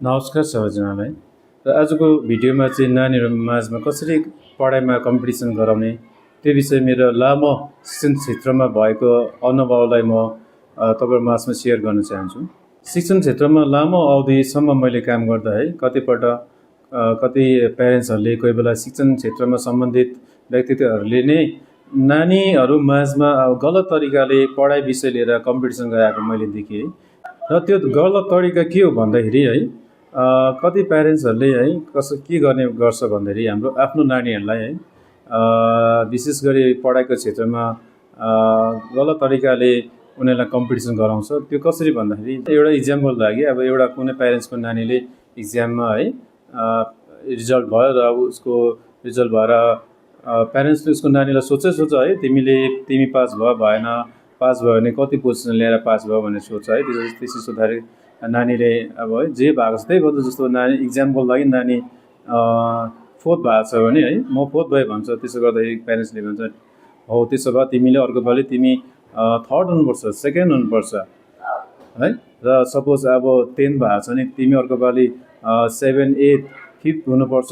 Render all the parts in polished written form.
नमस्कार सबैजनालाई। र आजको भिडियोमा चाहिँ नानीहरू माझमा कसरी पढाइमा कम्पिटिसन गराउने त्यो विषय मेरो लामो शिक्षण क्षेत्रमा भएको अनुभवलाई म तपाईँको माझमा सेयर गर्न चाहन्छु। शिक्षण क्षेत्रमा लामो अवधिसम्म मैले काम गर्दा है कति प्यारेन्ट्सहरूले कोही बेला शिक्षण क्षेत्रमा सम्बन्धित व्यक्तित्वहरूले नै नानीहरू माझमा गलत तरिकाले पढाइ विषय लिएर कम्पिटिसन गराएको मैले देखेँ। र त्यो गलत तरिका के हो भन्दाखेरि है कति प्यारेन्ट्सहरूले है के गर्ने गर्छ भन्दाखेरि हाम्रो आफ्नो नानीहरूलाई है विशेष गरी पढाइको क्षेत्रमा गलत तरिकाले उनीहरूलाई कम्पिटिसन गराउँछ। त्यो कसरी भन्दाखेरि एउटा इक्जाम्पल लागि अब एउटा कुनै प्यारेन्ट्सको नानीले इक्जाममा है रिजल्ट भयो र उसको रिजल्ट भएर प्यारेन्ट्सले उसको नानीलाई सोच है तिमी पास भयो भएन, पास भयो भने कति पोजिसन ल्याएर पास भयो भनेर सोध्छ है। त्यसरी सोद्धाखेरि नानीले अब है जे भएको छ त्यही भयो। जस्तो नानी इक्जाम्पल लागि नानी फोर्थ भएको छ भने है म फोर्थ भएँ भन्छ। त्यसो गर्दाखेरि प्यारेन्ट्सले भन्छ हो त्यसो भए तिमीले अर्को पालि तिमी थर्ड हुनुपर्छ, सेकेन्ड हुनुपर्छ है। र सपोज अब 10 भएको छ भने तिमी अर्को पालि 7, 8, 5th हुनुपर्छ।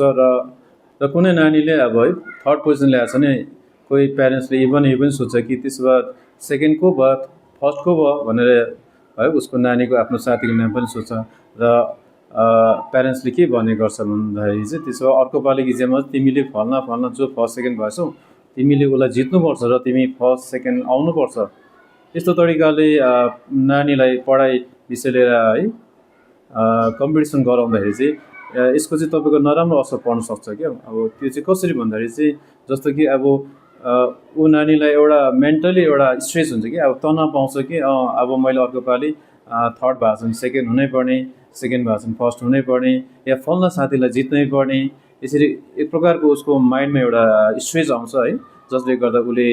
र कुनै नानीले अब है थर्ड पोजिसन ल्याएको छ भने कोही प्यारेन्ट्सले यो पनि सोध्छ कि त्यसो भए सेकेन्ड को भयो फर्स्ट को भयो भनेर है उसको नानीको आफ्नो साथीको नाम पनि सोध्छ। र प्यारेन्ट्सले के भन्ने गर्छ भन्दाखेरि चाहिँ त्यसो भए अर्को पालिको इक्जाममा तिमीले फल्ना जो फर्स्ट सेकेन्ड भएछौ तिमीले उसलाई जित्नुपर्छ र तिमी फर्स्ट सेकेन्ड आउनुपर्छ। यस्तो तरिकाले नानीलाई पढाइ विषय लिएर है कम्पिटिसन गराउँदाखेरि चाहिँ यसको चाहिँ तपाईँको नराम्रो असर पर्न सक्छ क्या। अब त्यो चाहिँ कसरी भन्दाखेरि चाहिँ जस्तो कि अब ऊ नानीलाई एउटा मेन्टली एउटा स्ट्रेस हुन्छ कि अब तनाव पाउँछ कि अब मैले अर्को पालि थर्ड भएको छ भने सेकेन्ड हुनै पर्ने, सेकेन्ड भएको छ भने फर्स्ट हुनै पर्ने, या फल्ना साथीलाई जित्नै पर्ने। यसरी एक प्रकारको उसको माइन्डमा एउटा स्ट्रेस आउँछ है, जसले गर्दा उसले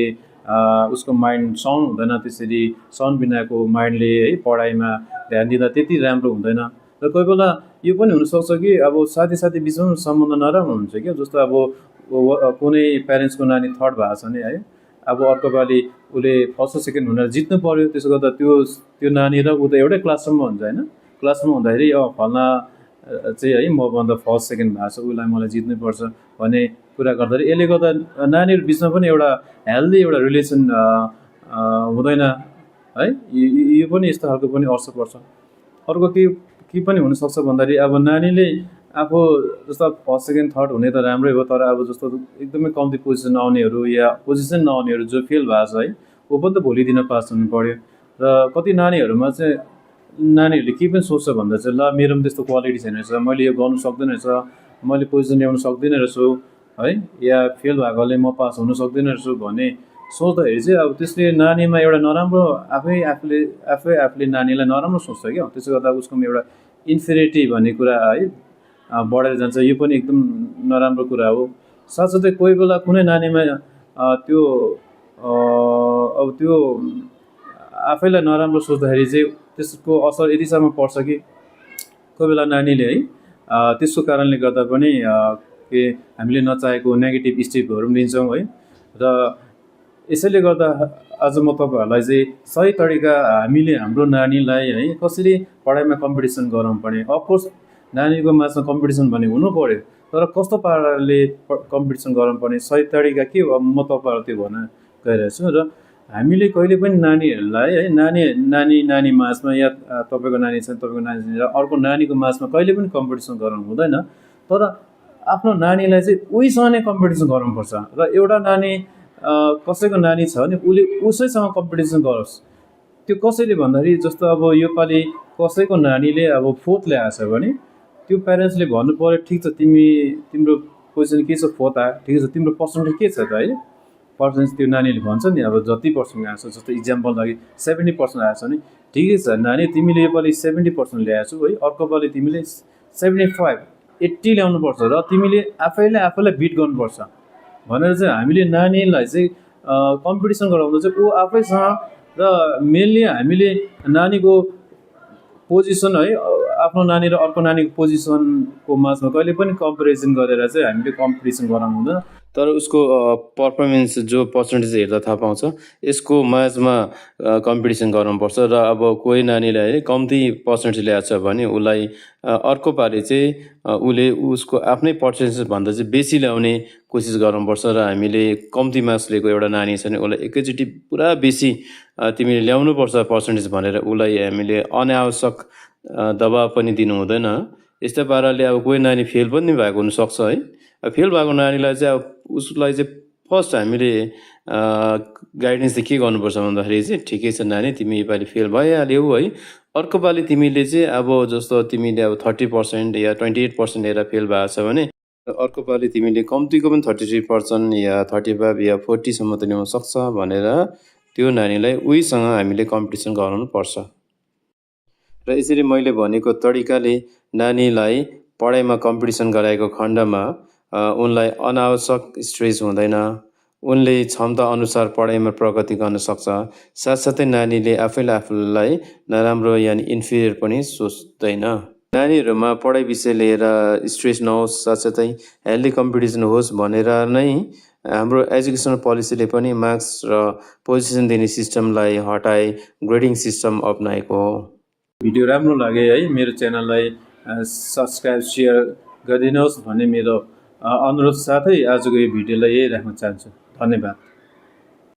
उसको माइन्ड साउन्ड हुँदैन। त्यसरी साउन्ड बिनाको माइन्डले है पढाइमा ध्यान दिँदा त्यति राम्रो हुँदैन। र कोही बेला यो पनि हुनसक्छ कि अब साथी बिचमा सम्बन्ध नराम्रो हुन्छ क्या। जस्तो अब कुनै प्यारेन्ट्सको नानी थर्ड भएको छ भने है अब अर्को पालि उसले फर्स्ट सेकेन्ड हुनेर जित्नु पर्यो। त्यसो गर्दा त्यो नानी र ऊ त एउटै क्लासरुममा हुन्छ होइन। क्लासमा हुँदाखेरि फल्ना चाहिँ है मभन्दा फर्स्ट सेकेन्ड भएको छ उसलाई मलाई जित्नुपर्छ भन्ने कुरा गर्दाखेरि यसले गर्दा नानीहरू बिचमा पनि एउटा हेल्दी एउटा रिलेसन हुँदैन है। यो पनि यस्तो खालको पनि असर पर्छ। अर्को के पनि हुनसक्छ भन्दाखेरि अब नानीले आफू जस्तो फर्स्ट सेकेन्ड थर्ड हुने त राम्रै हो, तर अब जस्तो एकदमै कम्ती पोजिसन आउनेहरू या पोजिसन नआउनेहरू जो फेल भएको छ है ऊ पनि त भोलि दिन पास हुनु पर्यो। र कति नानीहरूमा चाहिँ नानीहरूले के पनि सोच्छ भन्दा चाहिँ ल मेरो पनि त्यस्तो क्वालिटी छैन रहेछ, मैले यो गर्नु सक्दैन रहेछ, मैले पोजिसन ल्याउनु सक्दिनँ रहेछु है, या फेल भएकोले म पास हुनु सक्दिनँ रहेछु भन्ने सोच्दाखेरि चाहिँ अब त्यसले नानीमा एउटा नराम्रो आफूले नानीलाई नराम्रो सोच्छ क्या। त्यसो गर्दा उसकोमा एउटा इन्फेरिटी भन्ने कुरा है बढेर जान्छ। यो पनि एकदम नराम्रो कुरा हो। साथसाथै कोही बेला कुनै नानीमा त्यो आफैलाई नराम्रो सोच्दाखेरि चाहिँ त्यसको असर यतिसम्म पर्छ कि कोही बेला नानीले है त्यसको कारणले गर्दा पनि के हामीले नचाहेको नेगेटिभ स्टेपहरू पनि लिन्छौँ है। र यसैले गर्दा आज म तपाईँहरूलाई चाहिँ सही तरिका हामीले हाम्रो नानीलाई है कसरी पढाइमा कम्पिटिसन गराउनु पर्ने। अफकोर्स नानीको माझमा कम्पिटिसन भन्ने हुनु पर्यो, तर कस्तो पाराले कम्पिटिसन गराउनु पर्ने सही तरिका के हो म तपाईँहरूलाई त्यो भन्न गइरहेको छु। र हामीले कहिले पनि नानीहरूलाई है नानी माझमा या तपाईँको नानी छ तपाईँको नानी छ अर्को नानीको माझमा कहिले पनि कम्पिटिसन गराउनु हुँदैन। तर आफ्नो नानीलाई चाहिँ उहीसँग नै कम्पिटिसन गराउनुपर्छ। र एउटा नानी कसैको नानी छ भने उसले उसैसँग कम्पिटिसन गरोस्। त्यो कसैले भन्दाखेरि जस्तो अब योपालि कसैको नानीले अब फोर्थ ल्याएको छ भने त्यो प्यारेन्ट्सले भन्नु पर्यो ठिक छ तिम्रो पोजिसन के छ फोर्थ आयो, ठिक छ तिम्रो पर्सेन्टेज के छ त है। पर्सेन्टेज त्यो नानीले भन्छ नि अब जति पर्सेन्ट आएको छ, जस्तो इक्जाम्पल लागि 70% आएको छ भने ठिकै छ नानी तिमीले योपालि 70% ल्याएको छौ है, अर्को पालि तिमीले 75, 80 ल्याउनुपर्छ र तिमीले आफैलाई बिट गर्नुपर्छ भनेर चाहिँ हामीले नानीलाई चाहिँ कम्पिटिसन गराउँदा चाहिँ ऊ आफैसँग र मेनली हामीले नानीको पोजिसन है आफ्नो नानी र अर्को नानीको पोजिसनको माझमा कहिले पनि कम्पेरिजन गरेर चाहिँ हामीले कम्पिटिसन गराउनु हुँदैन। तर उसको पर्फर्मेन्स जो पर्सेन्टेज हेर्दा थाहा पाउँछ यसको माझमा कम्पिटिसन गराउनुपर्छ र अब कोही नानीलाई है कम्ती पर्सेन्टेज ल्याएको छ भने उसलाई अर्को पालि चाहिँ उसले उसको आफ्नै पर्सेन्टेजभन्दा चाहिँ बेसी ल्याउने कोसिस गर्नुपर्छ र हामीले कम्ती मार्क्स लिएको एउटा नानी छ भने उसलाई एकैचोटि पुरा बेसी तिमीले ल्याउनुपर्छ पर्सेन्टेज भनेर उसलाई हामीले अनावश्यक दबाब पनि दिनु हुँदैन। यस्तै पाराले अब कोही नानी फेल पनि भएको हुनसक्छ है। फेल भएको नानीलाई चाहिँ अब उसलाई चाहिँ फर्स्ट हामीले गाइडेन्स चाहिँ के गर्नुपर्छ भन्दाखेरि चाहिँ ठिकै छ नानी तिमी योपालि फेल भइहाल्यौ है, अर्को पालि तिमीले चाहिँ अब जस्तो तिमीले अब 30% या 28% लिएर फेल भएको छ भने अर्को पालि तिमीले कम्तीको पनि 33% या 35 या 40सम्म त ल्याउन सक्छ भनेर त्यो नानीलाई उहीसँग हामीले कम्पिटिसन गराउनु पर्छ। र यसरी मैले भनेको तरिकाले नानीलाई पढाइमा कम्पिटिसन गराएको खण्डमा उनलाई अनावश्यक स्ट्रेस हुँदैन, उनले क्षमता अनुसार पढाइमा प्रगति गर्न सक्छ। साथसाथै नानीले आफूलाई नराम्रो यानि इन्फिरियर पनि सोच्दैन। नानीहरूमा पढाइ विषय लिएर स्ट्रेस नहोस्, साथसाथै हेल्दी कम्पिटिसन होस् भनेर नै हाम्रो एजुकेसनल पोलिसीले पनि मार्क्स र पोजिसन दिने सिस्टमलाई हटाए ग्रेडिङ सिस्टम अपनाएको हो। भिडियो राम्रो लागे है मेरो च्यानललाई सब्सक्राइब सेयर गरिदिनुहोस् भन्ने मेरो अनुरोध साथै आजको यो भिडियोलाई यही राख्न चाहन्छु। धन्यवाद।